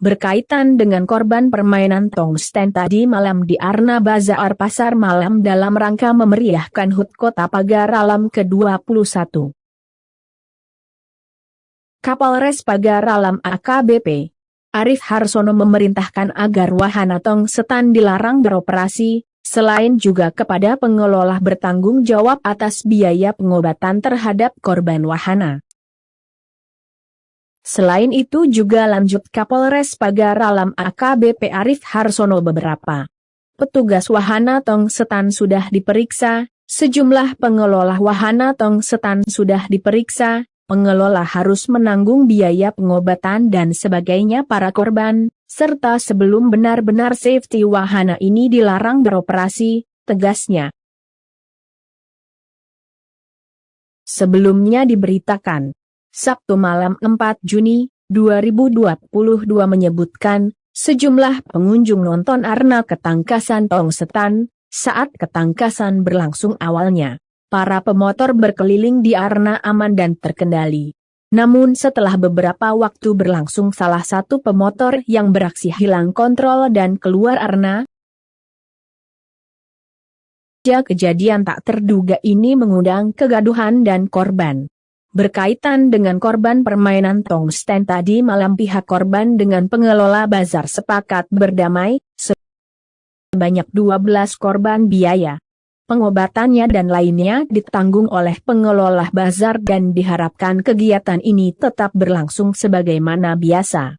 Berkaitan dengan korban permainan tongsten tadi malam di Arna Bazar Pasar Malam dalam rangka memeriahkan HUT Kota Pagar Alam ke-21. Kapolres Pagar Alam AKBP Arif Harsono memerintahkan agar wahana tongsetan dilarang beroperasi, selain juga kepada pengelola bertanggung jawab atas biaya pengobatan terhadap korban wahana. Selain itu juga lanjut Kapolres Pagar Alam AKBP Arif Harsono, beberapa petugas wahana tongsetan sudah diperiksa, sejumlah pengelola wahana tongsetan sudah diperiksa, pengelola harus menanggung biaya pengobatan dan sebagainya para korban, serta sebelum benar-benar safety wahana ini dilarang beroperasi, tegasnya. Sebelumnya diberitakan, Sabtu malam 4 Juni 2022 menyebutkan, sejumlah pengunjung nonton arena ketangkasan tongsetan. Saat ketangkasan berlangsung awalnya, para pemotor berkeliling di arena aman dan terkendali. Namun setelah beberapa waktu berlangsung, salah satu pemotor yang beraksi hilang kontrol dan keluar arena. Kejadian tak terduga ini mengundang kegaduhan dan korban. Berkaitan dengan korban permainan tongsten tadi malam, pihak korban dengan pengelola bazar sepakat berdamai, sebanyak 12 korban biaya pengobatannya dan lainnya ditanggung oleh pengelola bazar dan diharapkan kegiatan ini tetap berlangsung sebagaimana biasa.